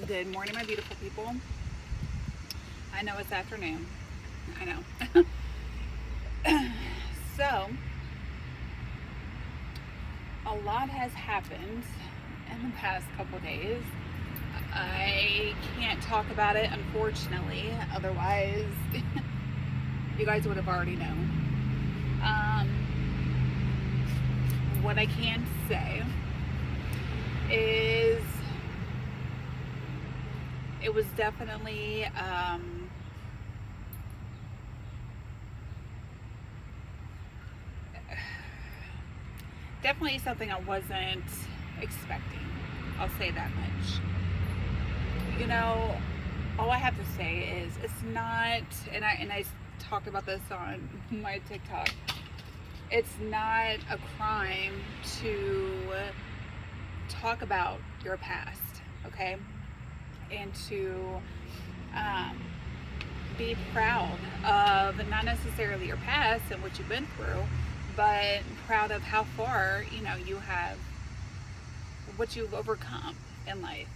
Good morning, my beautiful people. I know it's afternoon. I know. So, a lot has happened in the past couple days. I can't talk about it, unfortunately. Otherwise, you guys would have already known. What I can say is it was definitely definitely something I wasn't expecting. I'll say that much. You know, all I have to say is it's not, and I talked about this on my TikTok. It's not a crime to talk about your past, okay, and to be proud of not necessarily your past and what you've been through, but proud of how far you have, what you've overcome in life,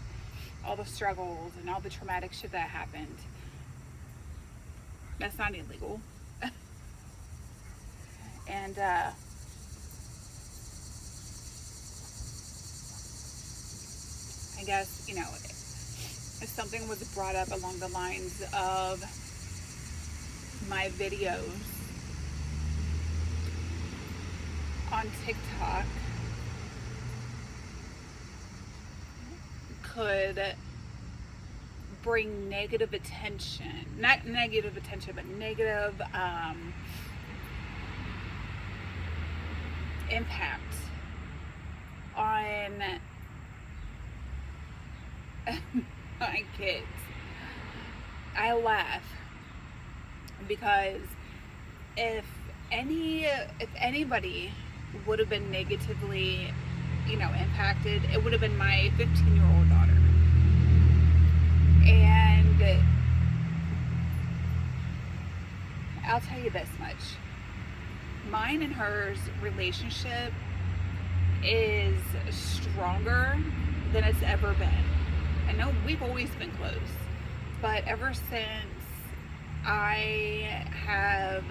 all the struggles and all the traumatic shit that happened. That's not illegal. And I guess if something was brought up along the lines of my videos on TikTok could bring negative attention, not negative attention, but negative impact on my kids. I laugh because if anybody would have been negatively impacted, it would have been my 15-year-old daughter. And I'll tell you this much. Mine and hers relationship is stronger than it's ever been. I know we've always been close, but ever since I have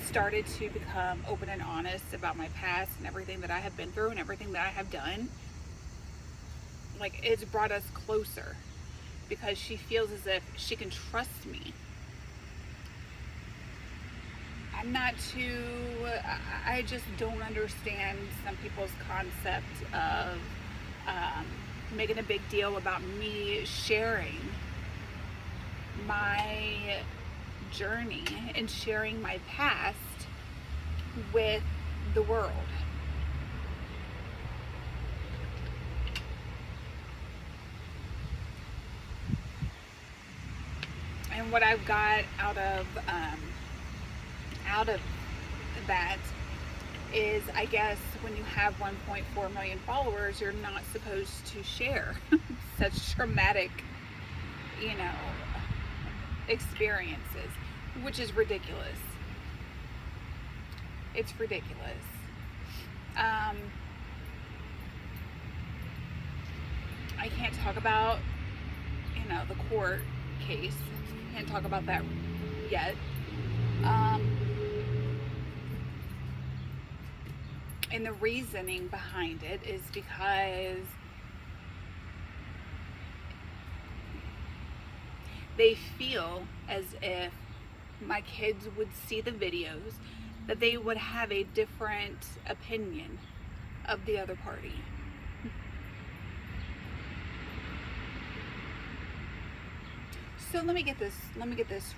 started to become open and honest about my past and everything that I have been through and everything that I have done, like, it's brought us closer because she feels as if she can trust me. I just don't understand some people's concept of making a big deal about me sharing my journey and sharing my past with the world. And what I've got out of that is, I guess, when you have 1.4 million followers, you're not supposed to share such traumatic, experiences, which is ridiculous. It's ridiculous. I can't talk about, the court case. Can't talk about that yet. And the reasoning behind it is because they feel as if my kids would see the videos, that they would have a different opinion of the other party. So let me get this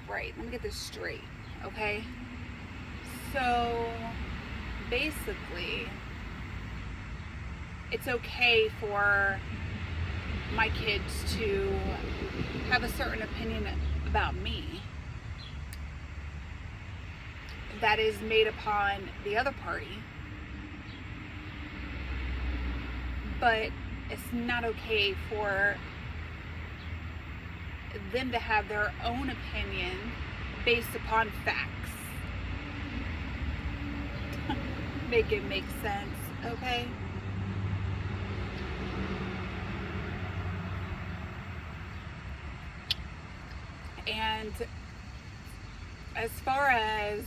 right. Let me get this straight, okay? So basically, it's okay for my kids to have a certain opinion about me that is made upon the other party, but it's not okay for them to have their own opinion based upon facts. Make it make sense, okay? And as far as,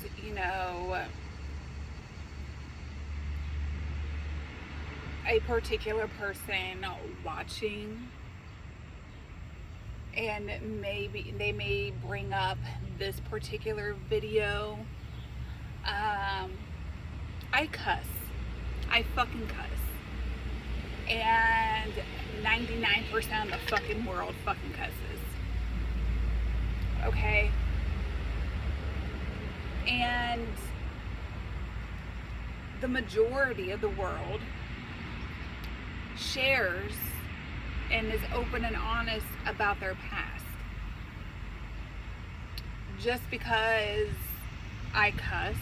a particular person watching, and maybe they may bring up this particular video, I cuss. I fucking cuss. And 99% of the fucking world fucking cusses. Okay? And the majority of the world shares and is open and honest about their past. Just because I cuss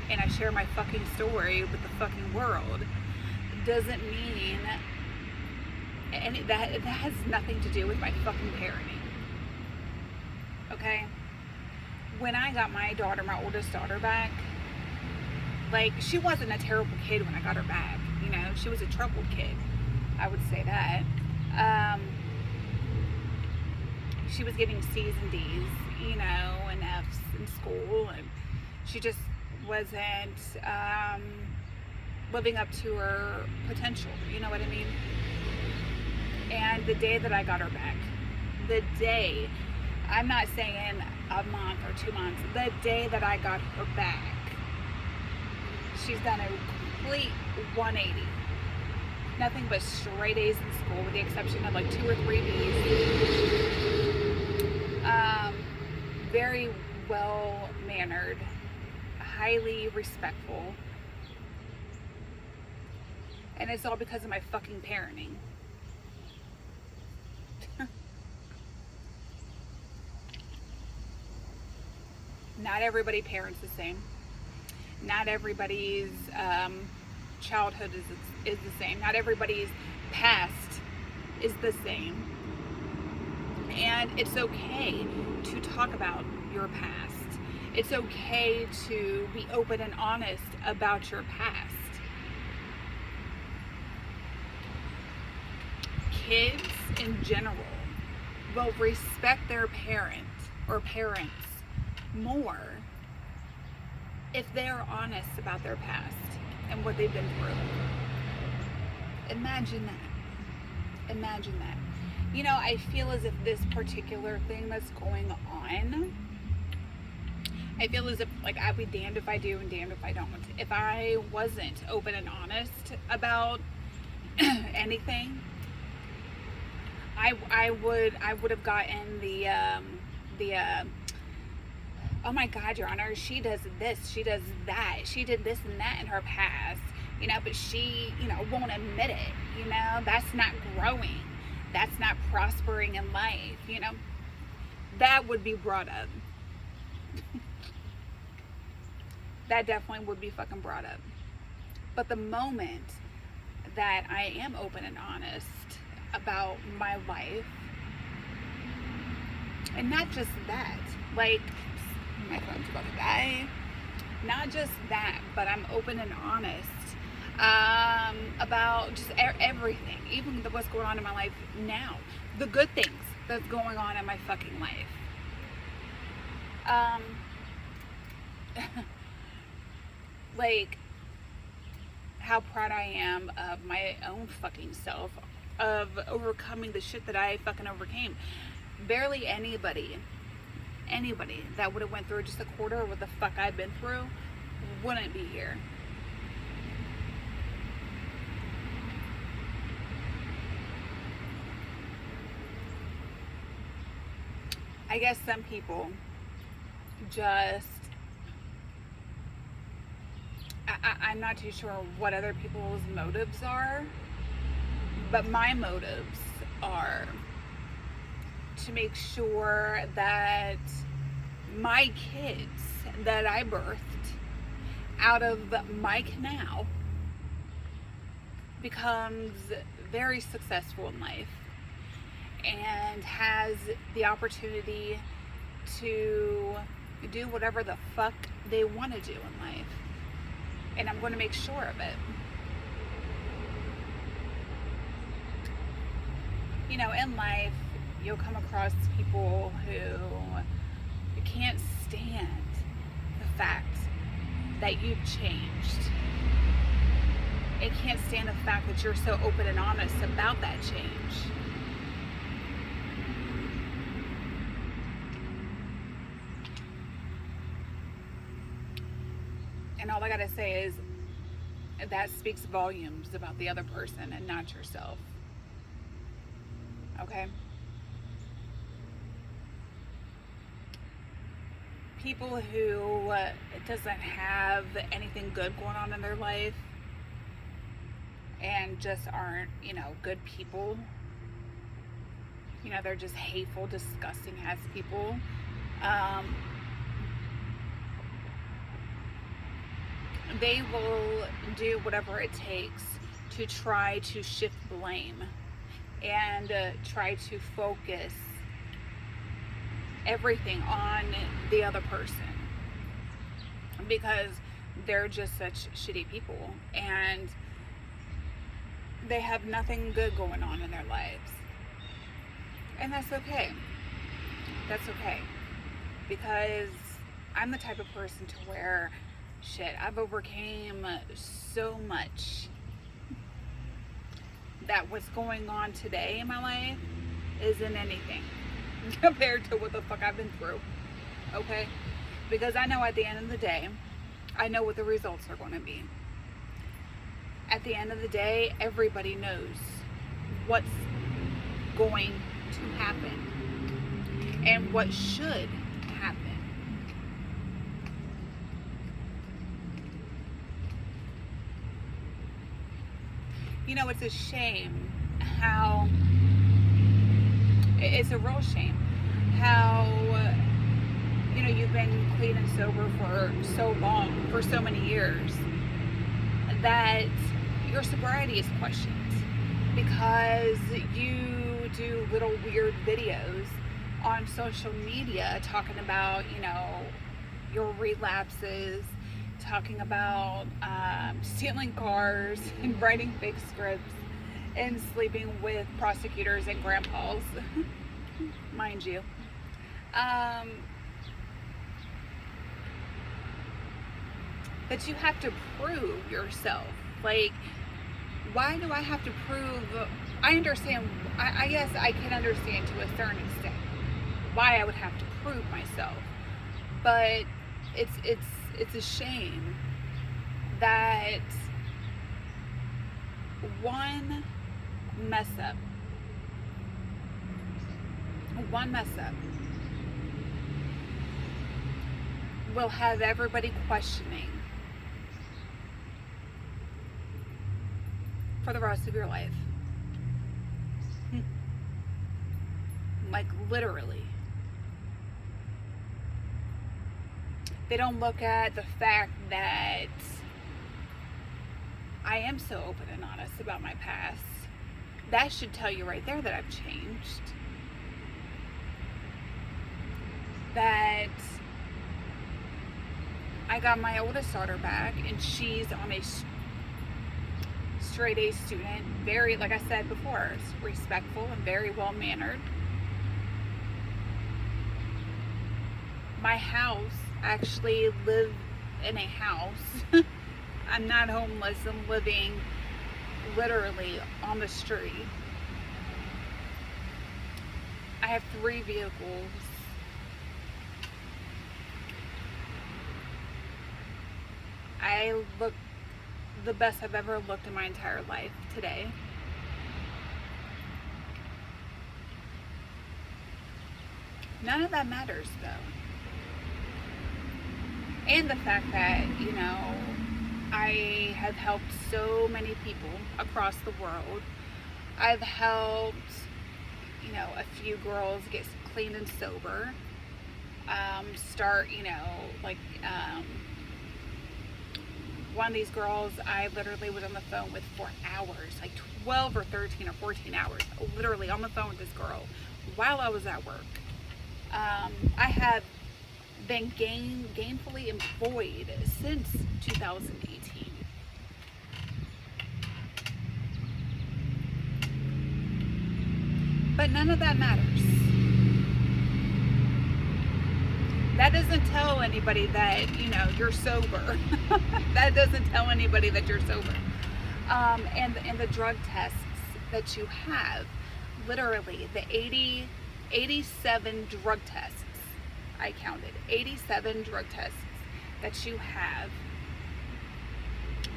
and I share my fucking story with the fucking world doesn't mean, and that has nothing to do with my fucking parenting. Okay? When I got my oldest daughter back, like, she wasn't a terrible kid when I got her back. She was a troubled kid. I would say that. She was getting C's and D's, and F's in school, and she just wasn't living up to her potential. You know what I mean? And the day that I got her back, I'm not saying a month or 2 months, the day that I got her back, she's done a complete 180. Nothing but straight A's in school, with the exception of like 2 or 3 B's. Very well mannered, highly respectful, and it's all because of my fucking parenting. Not everybody parents the same. Not everybody's childhood is the same. Not everybody's past is the same. And it's okay to talk about your past. It's okay to be open and honest about your past. Kids in general will respect their parents more if they're honest about their past and what they've been through. Imagine that. I feel as if this particular thing that's going on, I feel as if, like, I'd be damned if I do and damned if I don't. If I wasn't open and honest about anything, I would have gotten the oh my God, Your Honor, she does this, she does that, she did this and that in her past, but she, won't admit it, that's not growing, that's not prospering in life, that would be brought up. That definitely would be fucking brought up. But the moment that I am open and honest about my life, and not just that, like, my phone's about to die, not just that, but I'm open and honest about just everything, even what's going on in my life now, the good things that's going on in my fucking life. Like, how proud I am of my own fucking self, of overcoming the shit that I fucking overcame. Barely anybody that would have went through just a quarter of what the fuck I've been through wouldn't be here. I guess some people just, I'm not too sure what other people's motives are, but my motives are to make sure that my kids that I birthed out of my canal becomes very successful in life and has the opportunity to do whatever the fuck they want to do in life. And I'm going to make sure of it. In life, you'll come across people who can't stand the fact that you've changed. They can't stand the fact that you're so open and honest about that change. And all I gotta say is that speaks volumes about the other person and not yourself. Okay? People who doesn't have anything good going on in their life and just aren't, good people. They're just hateful, disgusting ass people. They will do whatever it takes to try to shift blame and try to focus everything on the other person because they're just such shitty people and they have nothing good going on in their lives. And that's okay. That's okay. Because I'm the type of person to where I've overcame so much that what's going on today in my life isn't anything compared to what the fuck I've been through. Okay? Because I know at the end of the day, I know what the results are going to be. At the end of the day, everybody knows what's going to happen and what should happen. It's a shame how, it's a real shame how, you've been clean and sober for so long, for so many years, that your sobriety is questioned because you do little weird videos on social media talking about, your relapses, talking about stealing cars and writing fake scripts and sleeping with prosecutors and grandpas, mind you. But you have to prove yourself. Like, why do I have to prove? I understand, I guess I can understand to a certain extent why I would have to prove myself. But it's a shame that one mess up will have everybody questioning for the rest of your life. Like, literally. They don't look at the fact that I am so open and honest about my past. That should tell you right there that I've changed. That I got my oldest daughter back and she's on a straight A student, very, like I said before, respectful and very well mannered. My house, I actually live in a house. I'm not homeless, I'm living literally on the street. I have 3 vehicles. I look the best I've ever looked in my entire life today. None of that matters though. And the fact that, I have helped so many people across the world. I've helped, a few girls get clean and sober. Start, one of these girls I literally was on the phone with for hours, like 12 or 13 or 14 hours, literally on the phone with this girl while I was at work. I have been gainfully employed since 2018. But none of that matters. That doesn't tell anybody that, you're sober. That doesn't tell anybody that you're sober. And the drug tests that you have, literally the 87 drug tests, I counted, 87 drug tests that you have,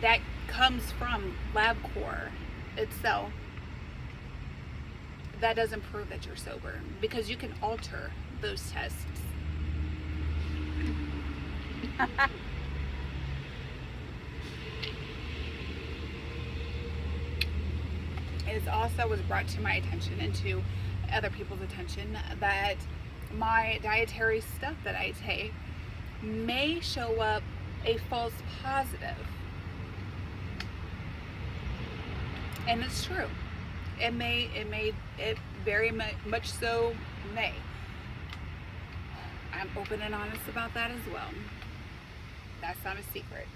that comes from LabCorp itself. That doesn't prove that you're sober, because you can alter those tests. It also was brought to my attention and to other people's attention that my dietary stuff that I take may show up a false positive. And it's true. It very much so may. I'm open and honest about that as well. That's not a secret.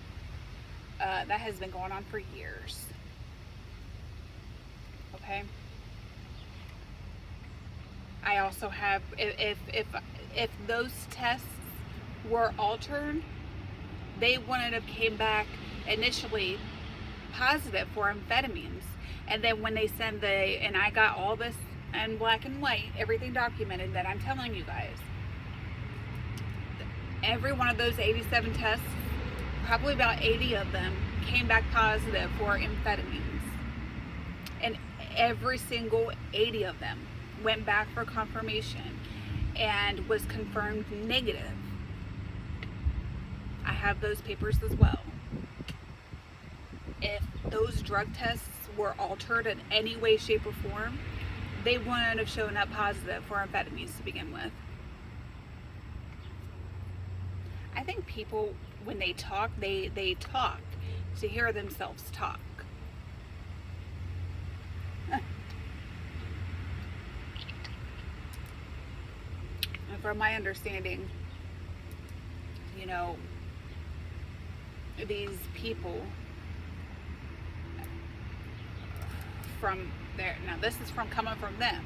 That has been going on for years. Okay. I also have, if those tests were altered, they wouldn't have came back initially positive for amphetamines. And then when they send and I got all this in black and white, everything documented that I'm telling you guys. Every one of those 87 tests, probably about 80 of them, came back positive for amphetamines. And every single 80 of them went back for confirmation and was confirmed negative. I have those papers as well. If those drug tests were altered in any way, shape, or form, they wouldn't have shown up positive for amphetamines to begin with. I think people, when they talk, they talk to hear themselves talk. And from my understanding, these people from there, now this is coming from them.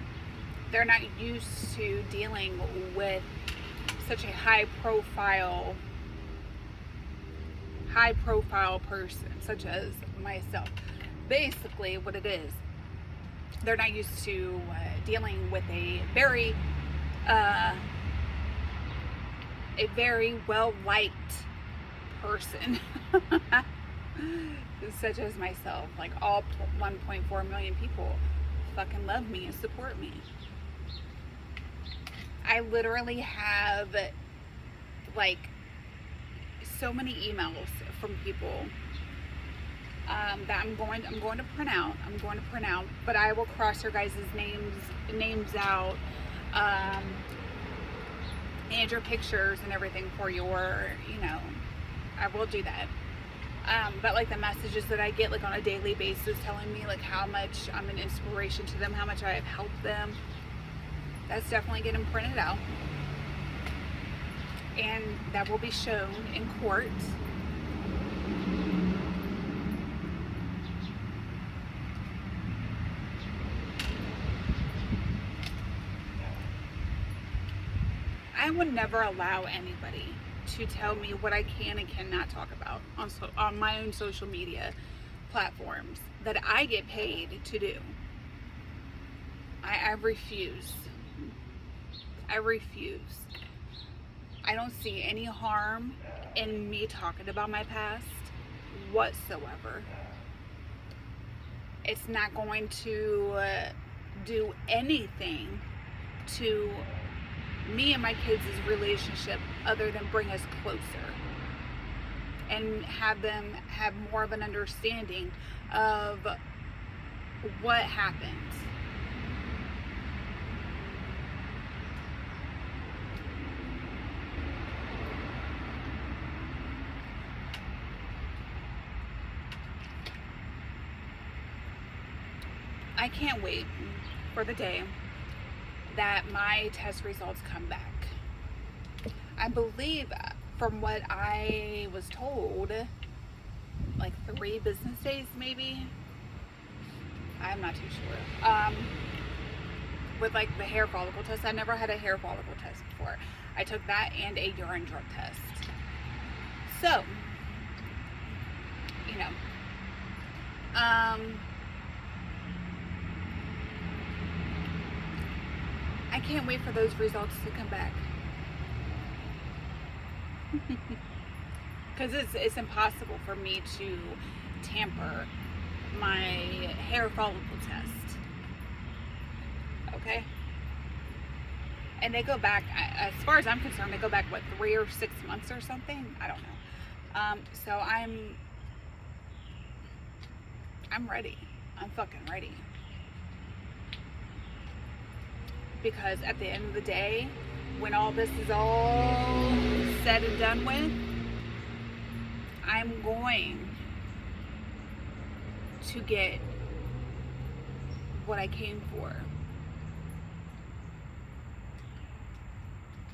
They're not used to dealing with such a high profile person such as myself. Basically what it is, they're not used to dealing with a very well liked person such as myself. Like, all 1.4 million people fucking love me and support me. I literally have like so many emails from people that I'm going to print out. But I will cross your guys' names out, and your pictures and everything for your, I will do that. But like the messages that I get like on a daily basis telling me like how much I'm an inspiration to them, how much I have helped them, that's definitely getting printed out. And that will be shown in court. I would never allow anybody to tell me what I can and cannot talk about on my own social media platforms that I get paid to do. I refuse. I don't see any harm in me talking about my past whatsoever. It's not going to do anything to me and my kids' relationship other than bring us closer and have them have more of an understanding of what happened. I can't wait for the day that my test results come back. I believe, from what I was told, like 3 business days maybe. I'm not too sure. with like the hair follicle test. I never had a hair follicle test before. I took that and a urine drug test. So, you know, I can't wait for those results to come back. Because it's impossible for me to tamper my hair follicle test. Okay? And they go back, as far as I'm concerned, they go back, what, 3 or 6 months or something? I don't know. So I'm ready. I'm fucking ready. Because at the end of the day, when all this is all said and done with, I'm going to get what I came for.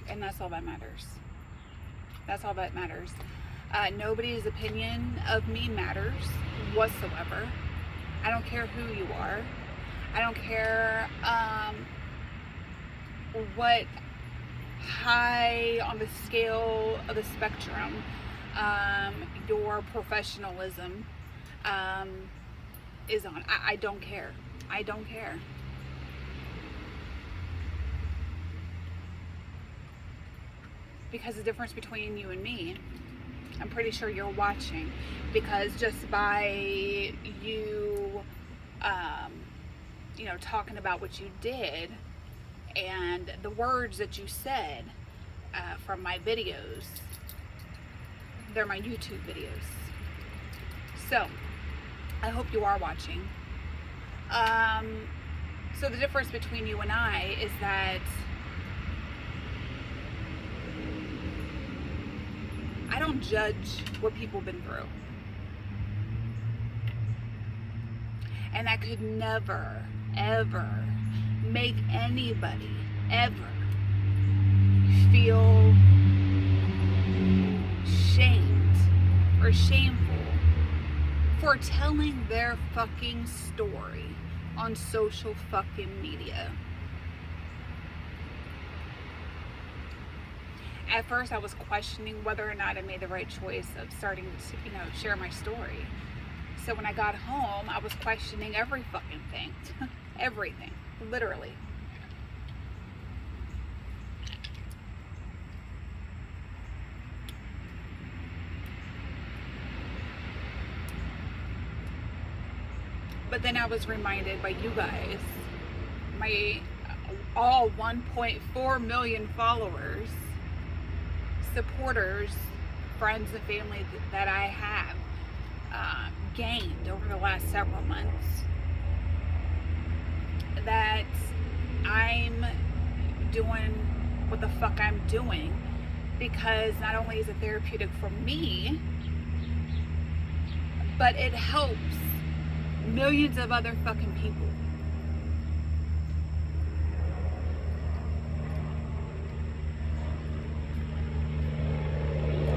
And that's all that matters. That's all that matters. Nobody's opinion of me matters whatsoever. I don't care who you are. I don't care what high on the scale of the spectrum your professionalism is on. I don't care. I don't care. Because the difference between you and me, I'm pretty sure you're watching, because just by you, you know, talking about what you did and the words that you said from my videos, they're my YouTube videos. So, I hope you are watching. So the difference between you and I is that I don't judge what people have been through. And I could never, ever make anybody ever feel shamed or shameful for telling their fucking story on social fucking media. At first, I was questioning whether or not I made the right choice of starting to, you know, share my story. So when I got home, I was questioning every fucking thing. Everything. Literally. But then I was reminded by you guys, my all 1.4 million followers, supporters, friends and family that I have gained over the last several months, that I'm doing what the fuck I'm doing because not only is it therapeutic for me, but it helps millions of other fucking people.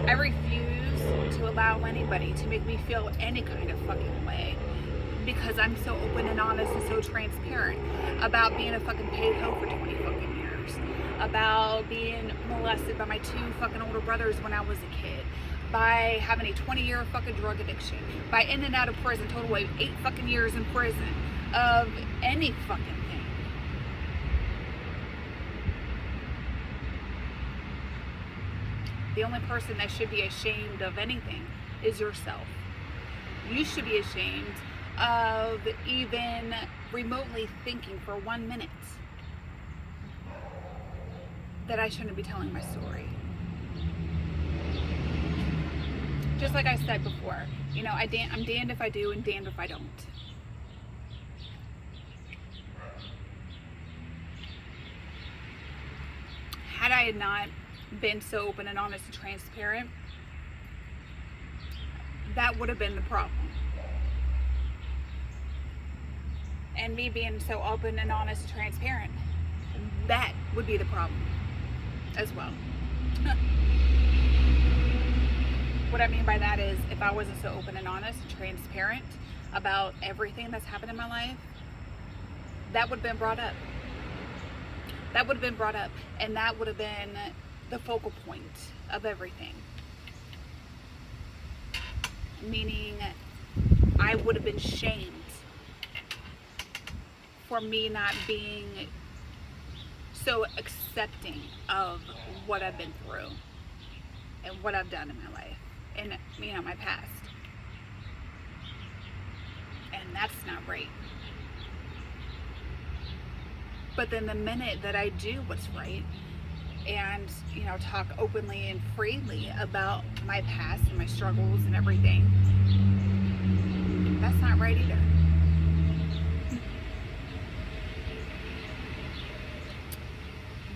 I refuse to allow anybody to make me feel any kind of fucking way because I'm so open and honest and so transparent about being a fucking paid hoe for 20 fucking years, about being molested by my 2 fucking older brothers when I was a kid, by having a 20-year fucking drug addiction, by in and out of prison, total of 8 fucking years in prison, of any fucking thing. The only person that should be ashamed of anything is yourself. You should be ashamed of even remotely thinking for 1 minute that I shouldn't be telling my story. Just like I said before, you know, I'm damned if I do and damned if I don't. Had I not been so open and honest and transparent, that would have been the problem. And me being so open and honest and transparent, that would be the problem as well. What I mean by that is, if I wasn't so open and honest and transparent about everything that's happened in my life, that would have been brought up. That would have been brought up, and that would have been the focal point of everything. Meaning, I would have been shamed for me not being so accepting of what I've been through and what I've done in my life and, you know, my past. And that's not right. But then the minute that I do what's right and, you know, talk openly and freely about my past and my struggles and everything, that's not right either.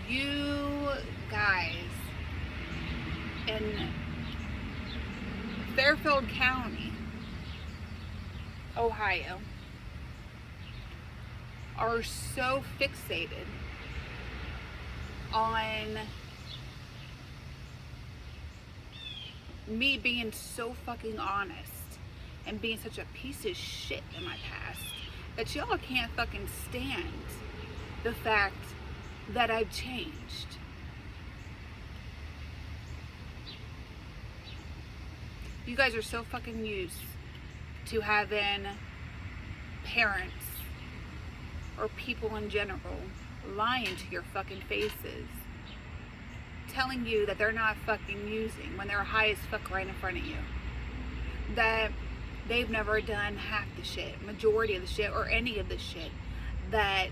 You guys in Fairfield County, Ohio, are so fixated on me being so fucking honest and being such a piece of shit in my past that y'all can't fucking stand the fact that I've changed. You guys are so fucking used to having parents or people in general lying to your fucking faces, telling you that they're not fucking using when they're high as fuck right in front of you, that they've never done half the shit, majority of the shit, or any of the shit that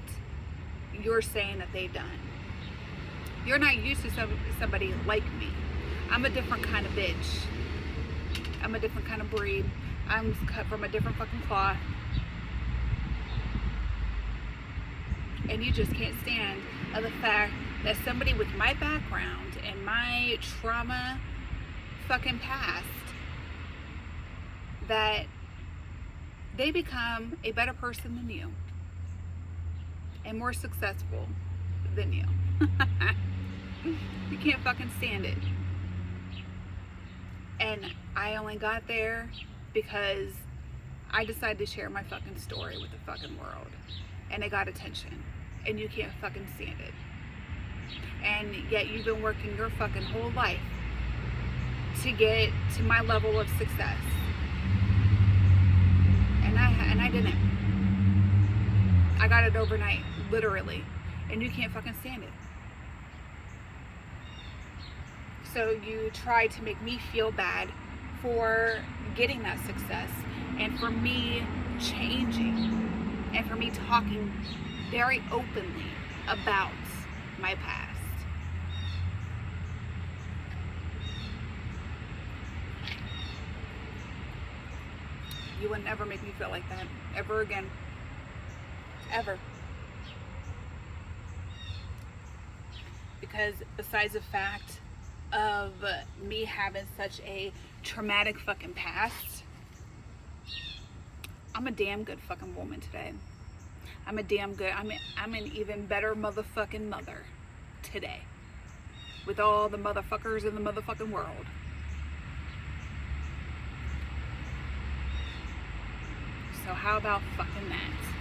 you're saying that they've done. You're not used to somebody like me. I'm a different kind of bitch. I'm a different kind of breed. I'm cut from a different fucking cloth. And you just can't stand the fact that somebody with my background and my trauma fucking past, that they become a better person than you and more successful than you. You can't fucking stand it. And I only got there because I decided to share my fucking story with the fucking world. And it got attention. And you can't fucking stand it. And yet you've been working your fucking whole life to get to my level of success. And I didn't. I got it overnight, literally. And you can't fucking stand it. So you try to make me feel bad for getting that success and for me changing and for me talking very openly about my past. You would never make me feel like that ever again. Ever. Because besides the fact of me having such a traumatic fucking past, I'm a damn good fucking woman today. I'm an even better motherfucking mother today. With all the motherfuckers in the motherfucking world. So how about fucking that?